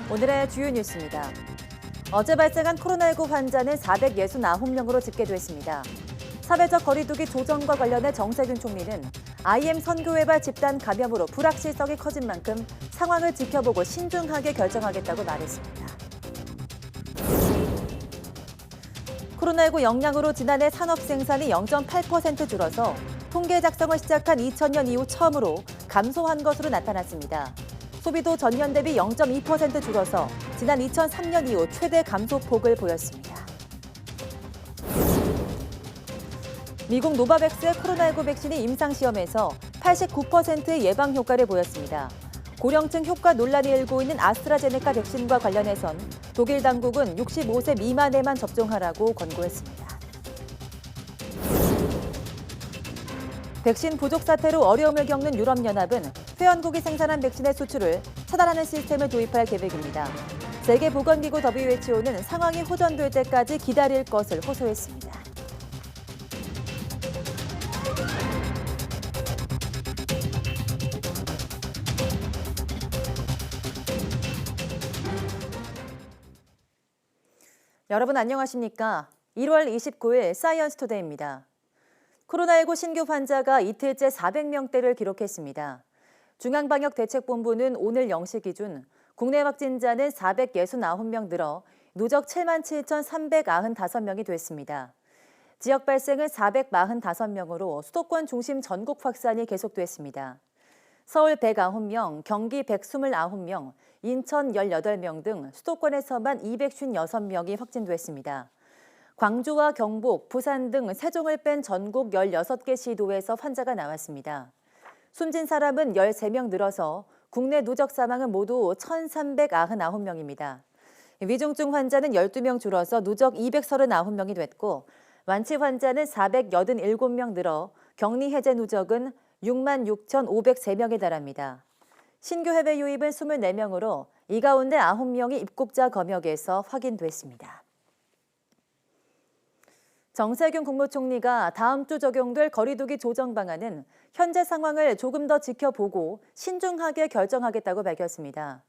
오늘의 주요 뉴스입니다. 어제 발생한 코로나19 환자는 469명으로 집계됐습니다. 사회적 거리두기 조정과 관련해 정세균 총리는 IM 선교회발 집단 감염으로 불확실성이 커진 만큼 상황을 지켜보고 신중하게 결정하겠다고 말했습니다. 코로나19 영향으로 지난해 산업 생산이 0.8% 줄어서 통계 작성을 시작한 2000년 이후 처음으로 감소한 것으로 나타났습니다. 소비도 전년 대비 0.2% 줄어서 지난 2003년 이후 최대 감소폭을 보였습니다. 미국 노바백스의 코로나19 백신이 임상시험에서 89%의 예방 효과를 보였습니다. 고령층 효과 논란이 일고 있는 아스트라제네카 백신과 관련해선 독일 당국은 65세 미만에만 접종하라고 권고했습니다. 백신 부족 사태로 어려움을 겪는 유럽연합은 회원국이 생산한 백신의 수출을 차단하는 시스템을 도입할 계획입니다. 세계보건기구 WHO는 상황이 호전될 때까지 기다릴 것을 호소했습니다. 여러분 안녕하십니까? 1월 29일 사이언스 투데이입니다. 코로나19 신규 환자가 이틀째 400명대를 기록했습니다. 중앙방역대책본부는 오늘 0시 기준 국내 확진자는 469명 늘어 누적 77,395명이 됐습니다. 지역 발생은 445명으로 수도권 중심 전국 확산이 계속됐습니다. 서울 109명, 경기 129명, 인천 18명 등 수도권에서만 256명이 확진됐습니다. 광주와 경북, 부산 등 세종을 뺀 전국 16개 시도에서 환자가 나왔습니다. 숨진 사람은 13명 늘어서 국내 누적 사망은 모두 1,399명입니다. 위중증 환자는 12명 줄어서 누적 239명이 됐고 완치 환자는 487명 늘어 격리 해제 누적은 66,503명에 달합니다. 신규 해외 유입은 24명으로 이 가운데 9명이 입국자 검역에서 확인됐습니다. 정세균 국무총리가 다음 주 적용될 거리두기 조정 방안은 현재 상황을 조금 더 지켜보고 신중하게 결정하겠다고 밝혔습니다.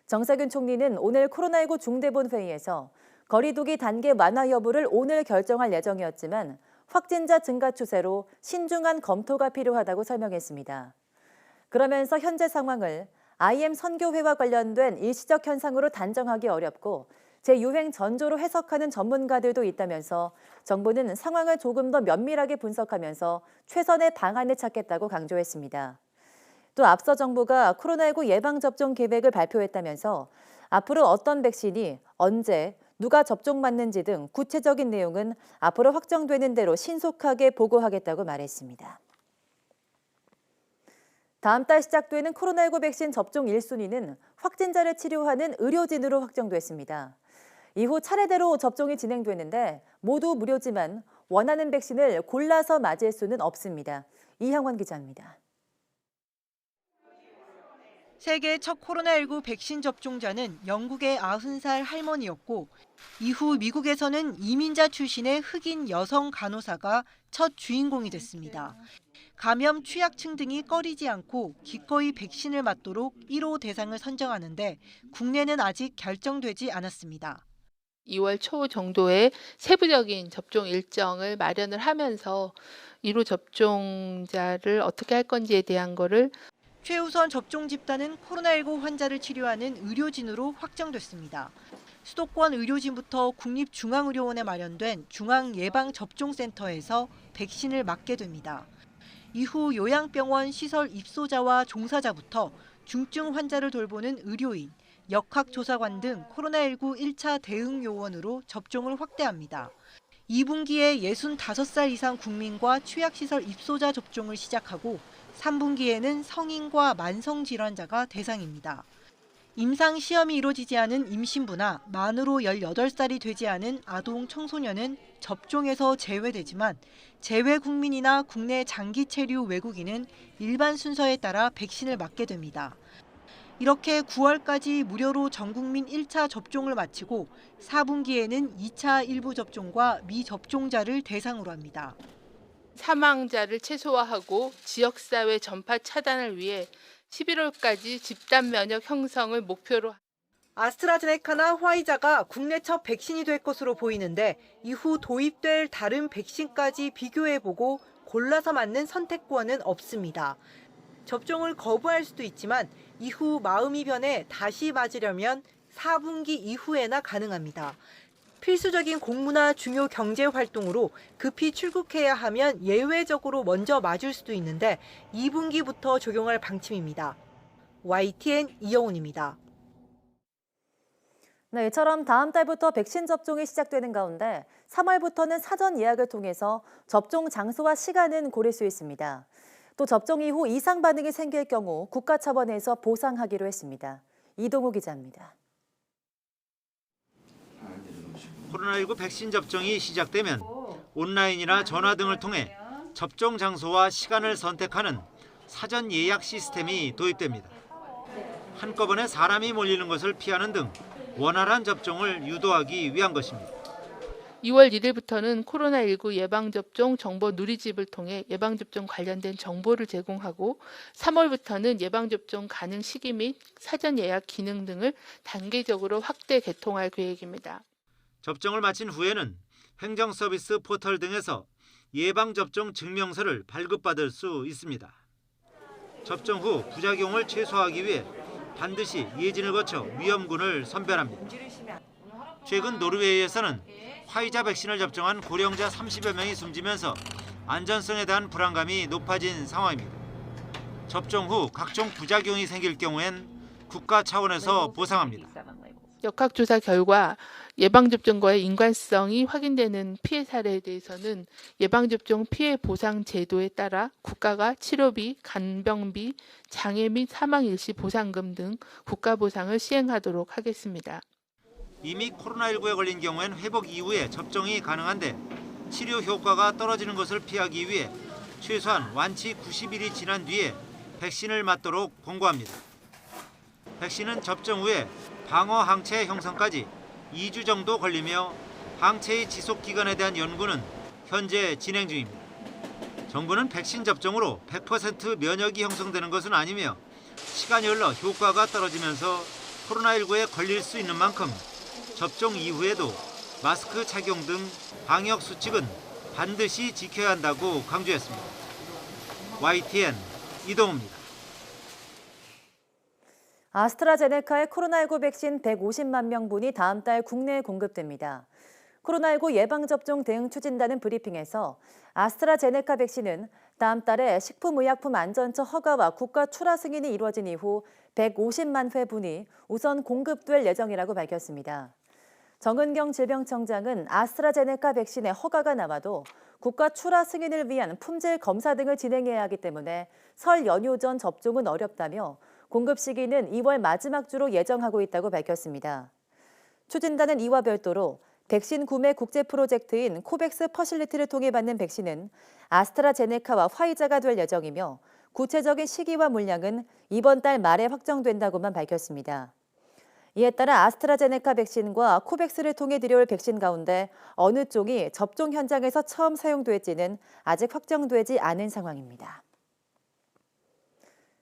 정세균 총리는 오늘 코로나19 중대본 회의에서 거리두기 단계 완화 여부를 오늘 결정할 예정이었지만 확진자 증가 추세로 신중한 검토가 필요하다고 설명했습니다. 그러면서 현재 상황을 IM 선교회와 관련된 일시적 현상으로 단정하기 어렵고 재유행 전조로 해석하는 전문가들도 있다면서 정부는 상황을 조금 더 면밀하게 분석하면서 최선의 방안을 찾겠다고 강조했습니다. 또 앞서 정부가 코로나19 예방접종 계획을 발표했다면서 앞으로 어떤 백신이 언제 누가 접종 맞는지 등 구체적인 내용은 앞으로 확정되는 대로 신속하게 보고하겠다고 말했습니다. 다음 달 시작되는 코로나19 백신 접종 1순위는 확진자를 치료하는 의료진으로 확정됐습니다. 이후 차례대로 접종이 진행되는데 모두 무료지만 원하는 백신을 골라서 맞을 수는 없습니다. 이형원 기자입니다. 세계 첫 코로나19 백신 접종자는 영국의 90살 할머니였고 이후 미국에서는 이민자 출신의 흑인 여성 간호사가 첫 주인공이 됐습니다. 감염 취약층 등이 꺼리지 않고 기꺼이 백신을 맞도록 1호 대상을 선정하는데 국내는 아직 결정되지 않았습니다. 2월 초 정도에 세부적인 접종 일정을 마련을 하면서 1호 접종자를 어떻게 할 건지에 대한 거를 최우선 접종 집단은 코로나19 환자를 치료하는 의료진으로 확정됐습니다. 수도권 의료진부터 국립중앙의료원에 마련된 중앙예방접종센터에서 백신을 맞게 됩니다. 이후 요양병원 시설 입소자와 종사자부터 중증 환자를 돌보는 의료인, 역학조사관 등 코로나19 1차 대응 요원으로 접종을 확대합니다. 2분기에 65살 이상 국민과 취약시설 입소자 접종을 시작하고 3분기에는 성인과 만성질환자가 대상입니다. 임상시험이 이루어지지 않은 임신부나 만으로 18살이 되지 않은 아동 청소년은 접종에서 제외되지만 제외 국민이나 국내 장기 체류 외국인은 일반 순서에 따라 백신을 맞게 됩니다. 이렇게 9월까지 무료로 전 국민 1차 접종을 마치고 4분기에는 2차 일부 접종과 미접종자를 대상으로 합니다. 사망자를 최소화하고 지역사회 전파 차단을 위해 11월까지 집단 면역 형성을 목표로 아스트라제네카나 화이자가 국내 첫 백신이 될 것으로 보이는데 이후 도입될 다른 백신까지 비교해보고 골라서 맞는 선택권은 없습니다. 접종을 거부할 수도 있지만 이후 마음이 변해 다시 맞으려면 4분기 이후에나 가능합니다. 필수적인 공무나 중요 경제 활동으로 급히 출국해야 하면 예외적으로 먼저 맞을 수도 있는데 2분기부터 적용할 방침입니다. YTN 이영훈입니다. 네, 이처럼 다음 달부터 백신 접종이 시작되는 가운데 3월부터는 사전 예약을 통해서 접종 장소와 시간은 고를 수 있습니다. 또 접종 이후 이상 반응이 생길 경우 국가 차원에서 보상하기로 했습니다. 이동우 기자입니다. 코로나19 백신 접종이 시작되면 온라인이나 전화 등을 통해 접종 장소와 시간을 선택하는 사전 예약 시스템이 도입됩니다. 한꺼번에 사람이 몰리는 것을 피하는 등 원활한 접종을 유도하기 위한 것입니다. 2월 1일부터는 코로나19 예방접종 정보 누리집을 통해 예방접종 관련된 정보를 제공하고 3월부터는 예방접종 가능 시기 및 사전 예약 기능 등을 단계적으로 확대 개통할 계획입니다. 접종을 마친 후에는 행정서비스 포털 등에서 예방접종 증명서를 발급받을 수 있습니다. 접종 후 부작용을 최소화하기 위해 반드시 예진을 거쳐 위험군을 선별합니다. 최근 노르웨이에서는 화이자 백신을 접종한 고령자 30여 명이 숨지면서 안전성에 대한 불안감이 높아진 상황입니다. 접종 후 각종 부작용이 생길 경우엔 국가 차원에서 보상합니다. 역학조사 결과 예방접종과의 인과성이 확인되는 피해 사례에 대해서는 예방접종 피해 보상 제도에 따라 국가가 치료비, 간병비, 장애 및 사망 일시 보상금 등 국가 보상을 시행하도록 하겠습니다. 이미 코로나19에 걸린 경우엔 회복 이후에 접종이 가능한데 치료 효과가 떨어지는 것을 피하기 위해 최소한 완치 90일이 지난 뒤에 백신을 맞도록 권고합니다. 백신은 접종 후에 방어 항체 형성까지 2주 정도 걸리며 항체의 지속 기간에 대한 연구는 현재 진행 중입니다. 정부는 백신 접종으로 100% 면역이 형성되는 것은 아니며 시간이 흘러 효과가 떨어지면서 코로나19에 걸릴 수 있는 만큼 접종 이후에도 마스크 착용 등 방역 수칙은 반드시 지켜야 한다고 강조했습니다. YTN 이동우입니다. 아스트라제네카의 코로나19 백신 150만 명분이 다음 달 국내에 공급됩니다. 코로나19 예방접종 대응 추진단은 브리핑에서 아스트라제네카 백신은 다음 달에 식품의약품안전처 허가와 국가 출하 승인이 이루어진 이후 150만 회분이 우선 공급될 예정이라고 밝혔습니다. 정은경 질병청장은 아스트라제네카 백신의 허가가 나와도 국가 출하 승인을 위한 품질 검사 등을 진행해야 하기 때문에 설 연휴 전 접종은 어렵다며 공급 시기는 2월 마지막 주로 예정하고 있다고 밝혔습니다. 추진단은 이와 별도로 백신 구매 국제 프로젝트인 코백스 퍼실리티를 통해 받는 백신은 아스트라제네카와 화이자가 될 예정이며 구체적인 시기와 물량은 이번 달 말에 확정된다고만 밝혔습니다. 이에 따라 아스트라제네카 백신과 코백스를 통해 들여올 백신 가운데 어느 쪽이 접종 현장에서 처음 사용될지는 아직 확정되지 않은 상황입니다.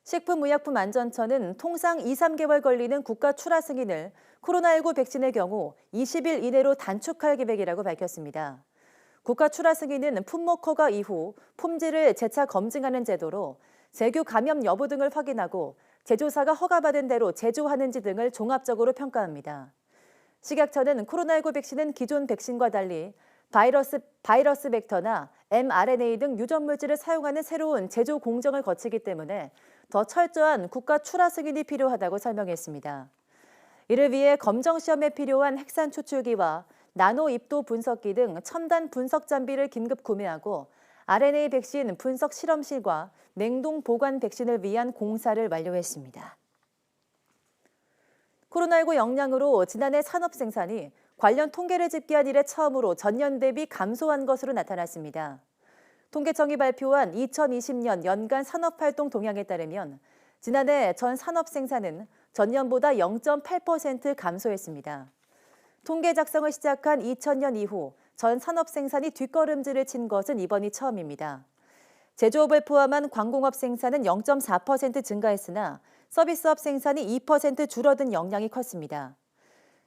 식품의약품안전처는 통상 2-3개월 걸리는 국가 출하 승인을 코로나19 백신의 경우 20일 이내로 단축할 계획이라고 밝혔습니다. 국가 출하 승인은 품목 허가 이후 품질을 재차 검증하는 제도로 재규 감염 여부 등을 확인하고 제조사가 허가받은 대로 제조하는지 등을 종합적으로 평가합니다. 식약처는 코로나19 백신은 기존 백신과 달리 바이러스 벡터나 mRNA 등 유전 물질을 사용하는 새로운 제조 공정을 거치기 때문에 더 철저한 국가 출하 승인이 필요하다고 설명했습니다. 이를 위해 검정 시험에 필요한 핵산 추출기와 나노 입도 분석기 등 첨단 분석 장비를 긴급 구매하고 RNA 백신 분석 실험실과 냉동 보관 백신을 위한 공사를 완료했습니다. 코로나19 영향으로 지난해 산업 생산이 관련 통계를 집계한 이래 처음으로 전년 대비 감소한 것으로 나타났습니다. 통계청이 발표한 2020년 연간 산업활동 동향에 따르면 지난해 전 산업 생산은 전년보다 0.8% 감소했습니다. 통계 작성을 시작한 2000년 이후 전 산업 생산이 뒷걸음질을 친 것은 이번이 처음입니다. 제조업을 포함한 광공업 생산은 0.4% 증가했으나 서비스업 생산이 2% 줄어든 영향이 컸습니다.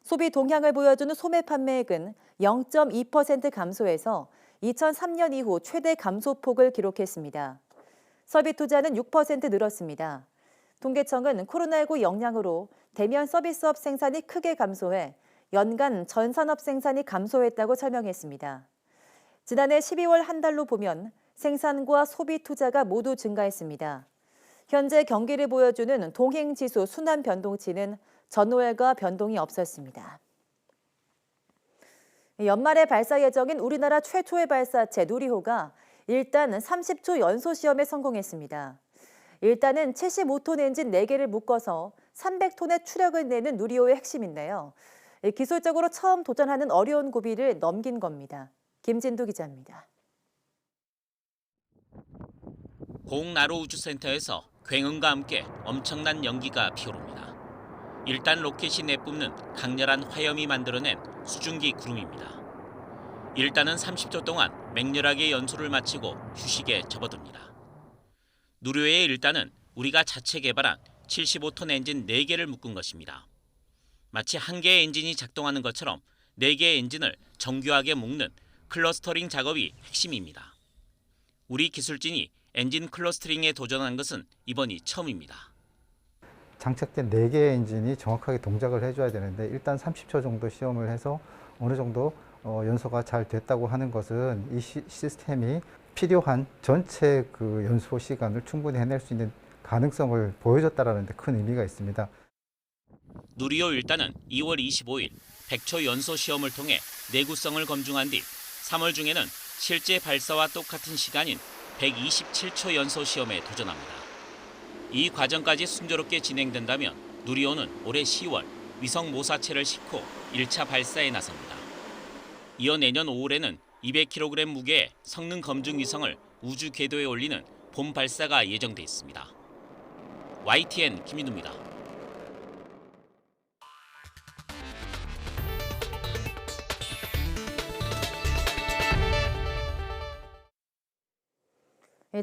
소비 동향을 보여주는 소매 판매액은 0.2% 감소해서 2003년 이후 최대 감소폭을 기록했습니다. 설비 투자는 6% 늘었습니다. 통계청은 코로나19 영향으로 대면 서비스업 생산이 크게 감소해 연간 전 산업 생산이 감소했다고 설명했습니다. 지난해 12월 한 달로 보면 생산과 소비 투자가 모두 증가했습니다. 현재 경기를 보여주는 동행지수 순환 변동치는 전월과 변동이 없었습니다. 연말에 발사 예정인 우리나라 최초의 발사체 누리호가 일단 30초 연소 시험에 성공했습니다. 일단은 75톤 엔진 4개를 묶어서 300톤의 추력을 내는 누리호의 핵심인데요. 기술적으로 처음 도전하는 어려운 고비를 넘긴 겁니다. 김진두 기자입니다. 공나로우주센터에서 굉음과 함께 엄청난 연기가 피어오릅니다. 일단 로켓이 내뿜는 강렬한 화염이 만들어낸 수증기 구름입니다. 일단은 30초 동안 맹렬하게 연소를 마치고 휴식에 접어듭니다. 누리호의 일단은 우리가 자체 개발한 75톤 엔진 4개를 묶은 것입니다. 마치 한 개의 엔진이 작동하는 것처럼 4개의 엔진을 정교하게 묶는 클러스터링 작업이 핵심입니다. 우리 기술진이 엔진 클러스터링에 도전한 것은 이번이 처음입니다. 장착된 4개의 엔진이 정확하게 동작을 해줘야 되는데 일단 30초 정도 시험을 해서 어느 정도 연소가 잘 됐다고 하는 것은 이 시스템이 필요한 전체 그 연소 시간을 충분히 해낼 수 있는 가능성을 보여줬다는 데 큰 의미가 있습니다. 누리호 일단은 2월 25일 100초 연소 시험을 통해 내구성을 검증한 뒤 3월 중에는 실제 발사와 똑같은 시간인 127초 연소 시험에 도전합니다. 이 과정까지 순조롭게 진행된다면 누리호는 올해 10월 위성 모사체를 싣고 1차 발사에 나섭니다. 이어 내년 5월에는 200kg 무게의 성능 검증 위성을 우주 궤도에 올리는 봄 발사가 예정돼 있습니다. YTN 김민우입니다.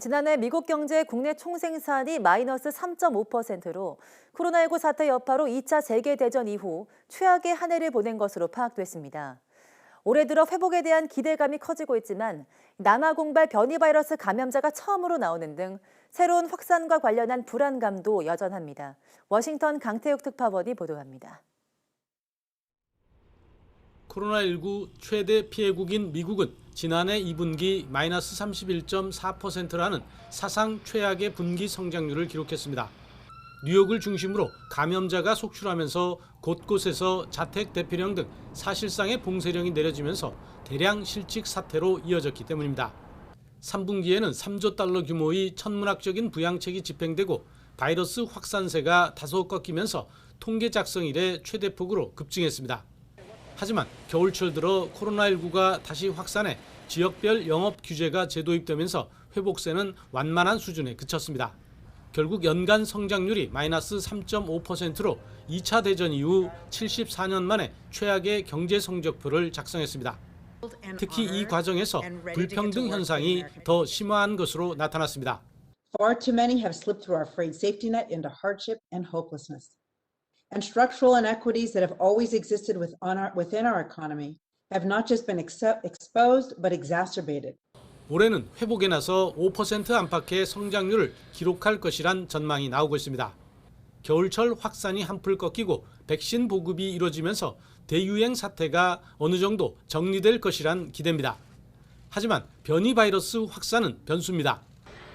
지난해 미국 경제 국내 총생산이 마이너스 3.5%로 코로나19 사태 여파로 2차 세계대전 이후 최악의 한 해를 보낸 것으로 파악됐습니다. 올해 들어 회복에 대한 기대감이 커지고 있지만 남아공발 변이 바이러스 감염자가 처음으로 나오는 등 새로운 확산과 관련한 불안감도 여전합니다. 워싱턴 강태욱 특파원이 보도합니다. 코로나19 최대 피해국인 미국은 지난해 2분기 마이너스 31.4%라는 사상 최악의 분기 성장률을 기록했습니다. 뉴욕을 중심으로 감염자가 속출하면서 곳곳에서 자택 대피령 등 사실상의 봉쇄령이 내려지면서 대량 실직 사태로 이어졌기 때문입니다. 3분기에는 3조 달러 규모의 천문학적인 부양책이 집행되고 바이러스 확산세가 다소 꺾이면서 통계 작성 이래 최대폭으로 급증했습니다. 하지만 겨울철 들어 코로나19가 다시 확산해 지역별 영업 규제가 재도입되면서 회복세는 완만한 수준에 그쳤습니다. 결국 연간 성장률이 마이너스 3.5%로 2차 대전 이후 74년 만에 최악의 경제 성적표를 작성했습니다. 특히 이 과정에서 불평등 현상이 더 심화한 것으로 나타났습니다. Far too many have slipped through our frayed safety net into hardship and hopelessness. And structural inequities that have always existed within our economy have not just been exposed but exacerbated. 올해는 회복에 나서 5% 안팎의 성장률을 기록할 것이란 전망이 나오고 있습니다. 겨울철 확산이 한풀 꺾이고 백신 보급이 이루어지면서 대유행 사태가 어느 정도 정리될 것이란 기대입니다. 하지만 변이 바이러스 확산은 변수입니다.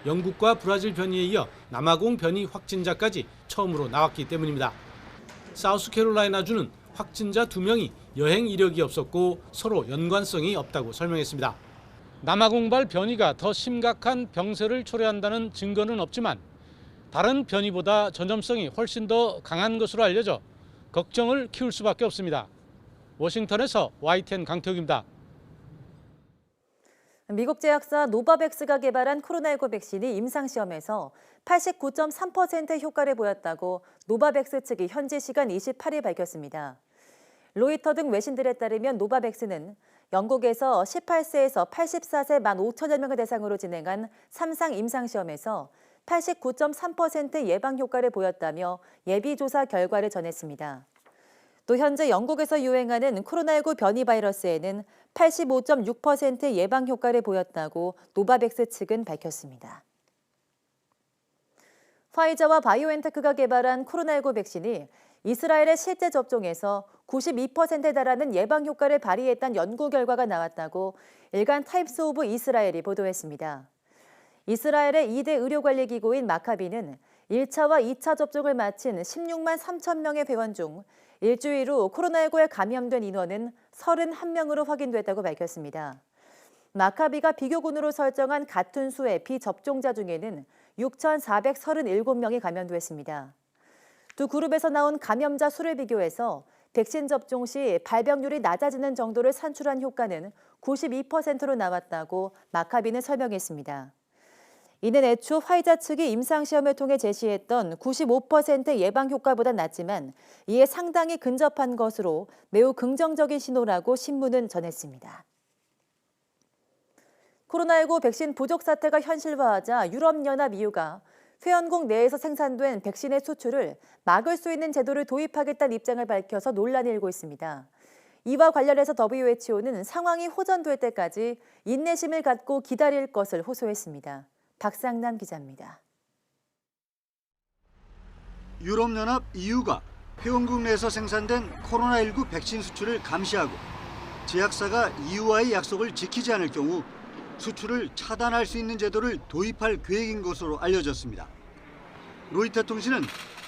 영국과 브라질 변이에 이어 남아공 변이 확진자까지 처음으로 나왔기 때문입니다. 사우스캐롤라이나주는 확진자 2명이 여행 이력이 없었고 서로 연관성이 없다고 설명했습니다. 남아공발 변이가 더 심각한 병세를 초래한다는 증거는 없지만 다른 변이보다 전염성이 훨씬 더 강한 것으로 알려져 걱정을 키울 수밖에 없습니다. 워싱턴에서 YTN 강태욱입니다. 미국 제약사 노바백스가 개발한 코로나19 백신이 임상시험에서 89.3%의 효과를 보였다고 노바백스 측이 현지 시간 28일 밝혔습니다. 로이터 등 외신들에 따르면 노바백스는 영국에서 18세에서 84세 15,000여 명을 대상으로 진행한 3상 임상시험에서 89.3% 예방 효과를 보였다며 예비조사 결과를 전했습니다. 또 현재 영국에서 유행하는 코로나19 변이 바이러스에는 85.6%의 예방 효과를 보였다고 노바백스 측은 밝혔습니다. 화이자와 바이오엔테크가 개발한 코로나19 백신이 이스라엘의 실제 접종에서 92%에 달하는 예방 효과를 발휘했다는 연구 결과가 나왔다고 일간 타임스 오브 이스라엘이 보도했습니다. 이스라엘의 2대 의료관리기구인 마카비는 1차와 2차 접종을 마친 16만 3천 명의 회원 중 일주일 후 코로나19에 감염된 인원은 31명으로 확인됐다고 밝혔습니다. 마카비가 비교군으로 설정한 같은 수의 비접종자 중에는 6,437명이 감염됐습니다. 두 그룹에서 나온 감염자 수를 비교해서 백신 접종 시 발병률이 낮아지는 정도를 산출한 효과는 92%로 나왔다고 마카비는 설명했습니다. 이는 애초 화이자 측이 임상시험을 통해 제시했던 95% 예방 효과보다 낮지만 이에 상당히 근접한 것으로 매우 긍정적인 신호라고 신문은 전했습니다. 코로나19 백신 부족 사태가 현실화하자 유럽연합 EU가 회원국 내에서 생산된 백신의 수출을 막을 수 있는 제도를 도입하겠다는 입장을 밝혀서 논란이 일고 있습니다. 이와 관련해서 WHO는 상황이 호전될 때까지 인내심을 갖고 기다릴 것을 호소했습니다. 박상남 기자입니다. 유럽연합 EU가 회원국 내에서 생산된 코로나19 백신 수출을 감시하고 제약사가 EU와의 약속을 지키지 않을 경우 수출을 차단할 수 있는 제도를 도입할 계획인 것으로 알려졌습니다. 로이터 통신은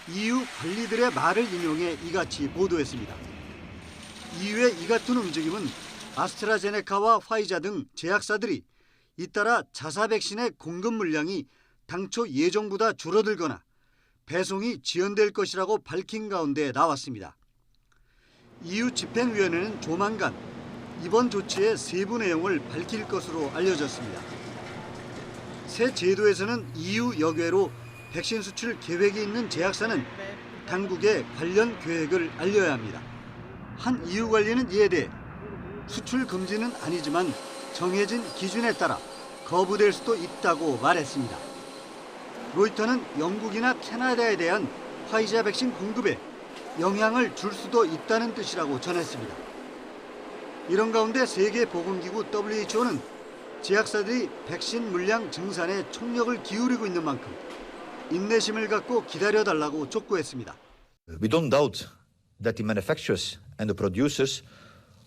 EU 관리들의 말을 인용해 이같이 보도했습니다. EU의 이 같은 움직임은 아스트라제네카와 화이자 등 제약사들이 잇따라 자사 백신의 공급 물량이 당초 예정보다 줄어들거나 배송이 지연될 것이라고 밝힌 가운데 나왔습니다. EU 집행위원회는 조만간 이번 조치의 세부 내용을 밝힐 것으로 알려졌습니다. 새 제도에서는 EU 역외로 백신 수출 계획이 있는 제약사는 당국에 관련 계획을 알려야 합니다. 한 EU 관리는 이에 대해 수출 금지는 아니지만 정해진 기준에 따라 거부될 수도 있다고 말했습니다. 로이터는 영국이나 캐나다에 대한 화이자 백신 공급에 영향을 줄 수도 있다는 뜻이라고 전했습니다. 이런 가운데 세계보건기구 WHO는 제약사들이 백신 물량 증산에 총력을 기울이고 있는 만큼 인내심을 갖고 기다려달라고 촉구했습니다. We don't doubt that the manufacturers and the producers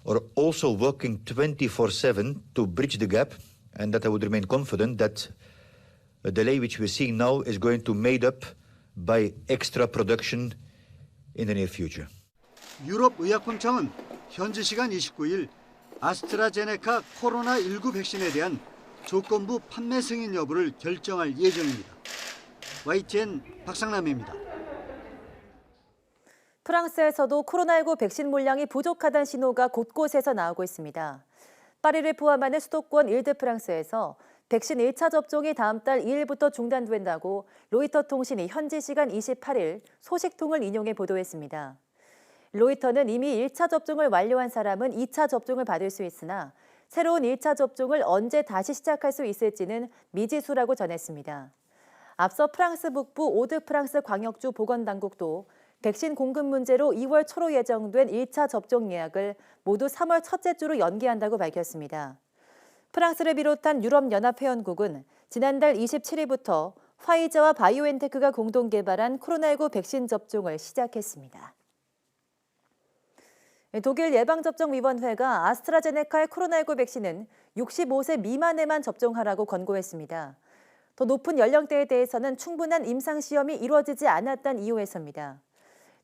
are also working 24/7 to bridge the gap, and that I would remain confident that a delay which we're seeing now is going to be made up by extra production in the near future. 유럽의약품청은 현지 시간 29일 아스트라제네카 코로나19 백신에 대한 조건부 판매 승인 여부를 결정할 예정입니다. YTN 박상남입니다. 프랑스에서도 코로나19 백신 물량이 부족하다는 신호가 곳곳에서 나오고 있습니다. 파리를 포함하는 수도권 일드프랑스에서 백신 1차 접종이 다음 달 2일부터 중단된다고 로이터 통신이 현지 시간 28일 소식통을 인용해 보도했습니다. 로이터는 이미 1차 접종을 완료한 사람은 2차 접종을 받을 수 있으나 새로운 1차 접종을 언제 다시 시작할 수 있을지는 미지수라고 전했습니다. 앞서 프랑스 북부 오드프랑스 광역주 보건당국도 백신 공급 문제로 2월 초로 예정된 1차 접종 예약을 모두 3월 첫째 주로 연기한다고 밝혔습니다. 프랑스를 비롯한 유럽연합 회원국은 지난달 27일부터 화이자와 바이오엔테크가 공동 개발한 코로나19 백신 접종을 시작했습니다. 독일 예방접종위원회가 아스트라제네카의 코로나19 백신은 65세 미만에만 접종하라고 권고했습니다. 더 높은 연령대에 대해서는 충분한 임상시험이 이루어지지 않았다는 이유에서입니다.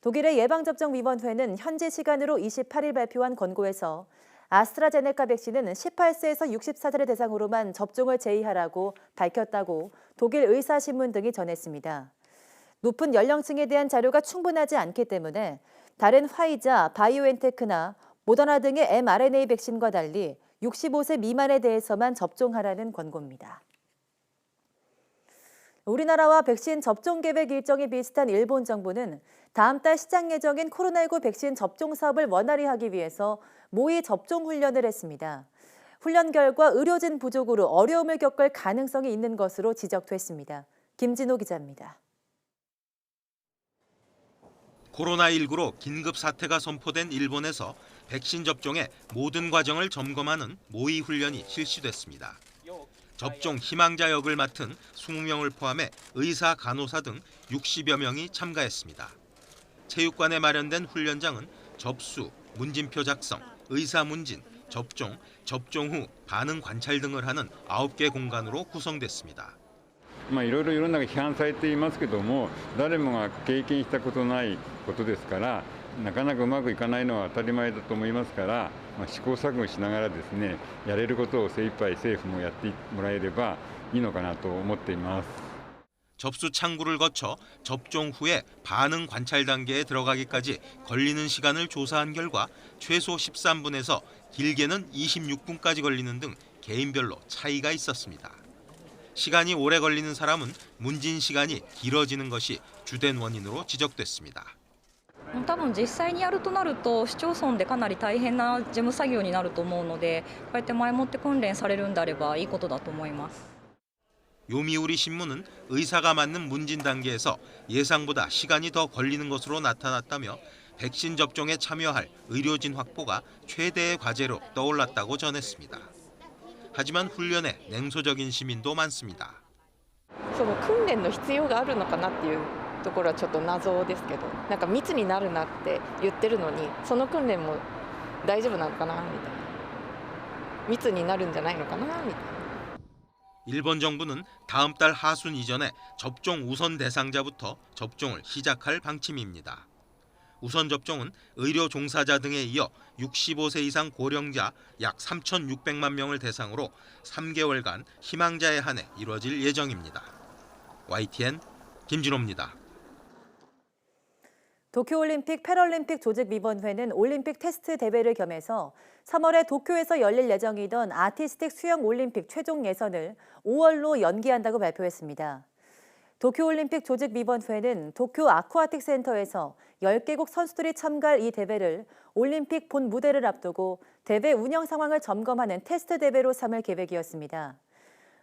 독일의 예방접종위원회는 현지 시간으로 28일 발표한 권고에서 아스트라제네카 백신은 18세에서 64세를 대상으로만 접종을 제의하라고 밝혔다고 독일 의사신문 등이 전했습니다. 높은 연령층에 대한 자료가 충분하지 않기 때문에 다른 화이자, 바이오엔테크나 모더나 등의 mRNA 백신과 달리 65세 미만에 대해서만 접종하라는 권고입니다. 우리나라와 백신 접종 계획 일정이 비슷한 일본 정부는 다음 달 시작 예정인 코로나19 백신 접종 사업을 원활히 하기 위해서 모의 접종 훈련을 했습니다. 훈련 결과 의료진 부족으로 어려움을 겪을 가능성이 있는 것으로 지적됐습니다. 김진호 기자입니다. 코로나19로 긴급 사태가 선포된 일본에서 백신 접종의 모든 과정을 점검하는 모의 훈련이 실시됐습니다. 접종 희망자 역을 맡은 20명을 포함해 의사, 간호사 등 60여 명이 참가했습니다. 체육관에 마련된 훈련장은 접수, 문진표 작성, 의사 문진, 접종, 접종 후 반응 관찰 등을 하는 9개 공간으로 구성됐습니다. いろいろ世の中批判されていますけども、誰もが経験したことないことですから、なかなかうまくいかないのは当たり前だと思いますから、試行錯誤しながらですね、やれることを精一杯政府もやってもらえればいいのかなと思っています。 접수 창구를 거쳐 접종 후에 반응 관찰 단계에 들어가기까지 걸리는 시간을 조사한 결과 최소 13분에서 길게는 26분까지 걸리는 등 개인별로 차이가 있었습니다. 시간이 오래 걸리는 사람은 문진 시간이 길어지는 것이 주된 원인으로 지적됐습니다. 多分実際にやるとなると市町村でかなり大変な事務作業になると思うので、こうやって前もって訓練されるんであればいいことだと思います。 요미우리 신문은 의사가 맞는 문진 단계에서 예상보다 시간이 더 걸리는 것으로 나타났다며 백신 접종에 참여할 의료진 확보가 최대의 과제로 떠올랐다고 전했습니다. 하지만 훈련에 냉소적인 시민도 많습니다. その訓練の必要があるのかなっていうところはちょっと謎ですけど、なんか密になるなって言ってるのに、その訓練も大丈夫なのかなみたいな、密になるんじゃないのかなみたいな。 일본 정부는 다음 달 하순 이전에 접종 우선 대상자부터 접종을 시작할 방침입니다. 우선 접종은 의료 종사자 등에 이어 65세 이상 고령자 약 3,600만 명을 대상으로 3개월간 희망자에 한해 이루어질 예정입니다. YTN 김진호입니다. 도쿄올림픽 패럴림픽 조직위원회는 올림픽 테스트 대회를 겸해서 3월에 도쿄에서 열릴 예정이던 아티스틱 수영 올림픽 최종 예선을 5월로 연기한다고 발표했습니다. 도쿄올림픽 조직위원회는 도쿄 아쿠아틱 센터에서 10개국 선수들이 참가할 이 대회를 올림픽 본 무대를 앞두고 대회 운영 상황을 점검하는 테스트 대회로 삼을 계획이었습니다.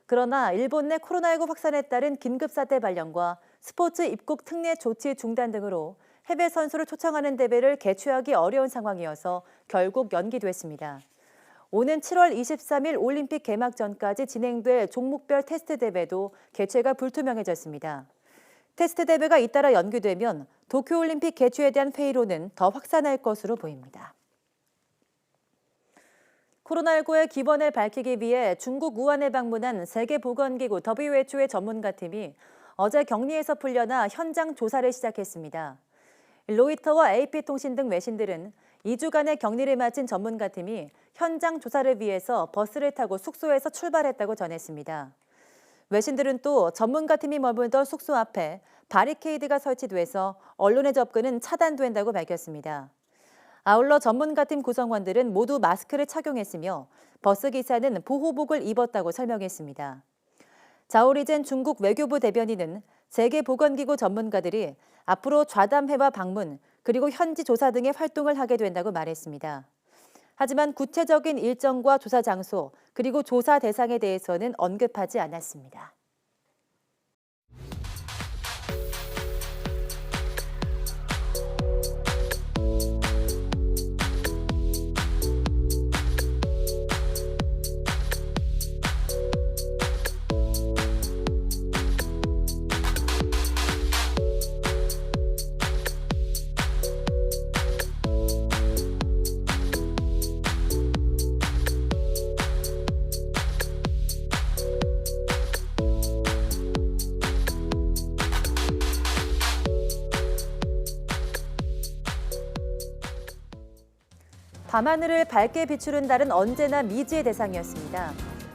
그러나 일본 내 코로나19 확산에 따른 긴급사태 발령과 스포츠 입국 특례 조치 중단 등으로 해외 선수를 초청하는 대회를 개최하기 어려운 상황이어서 결국 연기됐습니다. 오는 7월 23일 올림픽 개막 전까지 진행될 종목별 테스트 대회도 개최가 불투명해졌습니다. 테스트 대회가 잇따라 연기되면 도쿄올림픽 개최에 대한 회의론은 더 확산할 것으로 보입니다. 코로나19의 기원을 밝히기 위해 중국 우한에 방문한 세계보건기구 WHO의 전문가팀이 어제 격리에서 풀려나 현장 조사를 시작했습니다. 로이터와 AP통신 등 외신들은 2주간의 격리를 마친 전문가팀이 현장 조사를 위해서 버스를 타고 숙소에서 출발했다고 전했습니다. 외신들은 또 전문가팀이 머물던 숙소 앞에 바리케이드가 설치돼서 언론의 접근은 차단된다고 밝혔습니다. 아울러 전문가팀 구성원들은 모두 마스크를 착용했으며 버스기사는 보호복을 입었다고 설명했습니다. 자오리젠 중국 외교부 대변인은 세계보건기구 전문가들이 앞으로 좌담회와 방문, 그리고 현지 조사 등의 활동을 하게 된다고 말했습니다. 하지만 구체적인 일정과 조사 장소, 그리고 조사 대상에 대해서는 언급하지 않았습니다. 밤하늘을 밝게 비추는 달은 언제나 미지의 대상이었습니다.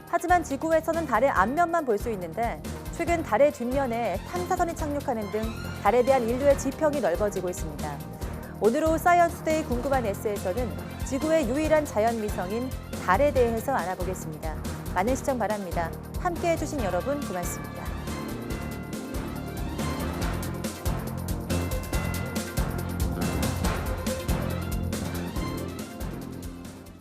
하지만 지구에서는 달의 앞면만 볼 수 있는데 최근 달의 뒷면에 탐사선이 착륙하는 등 달에 대한 인류의 지평이 넓어지고 있습니다. 오늘 오후 사이언스데이 궁금한 S에서는 지구의 유일한 자연위성인 달에 대해서 알아보겠습니다. 많은 시청 바랍니다. 함께해 주신 여러분 고맙습니다.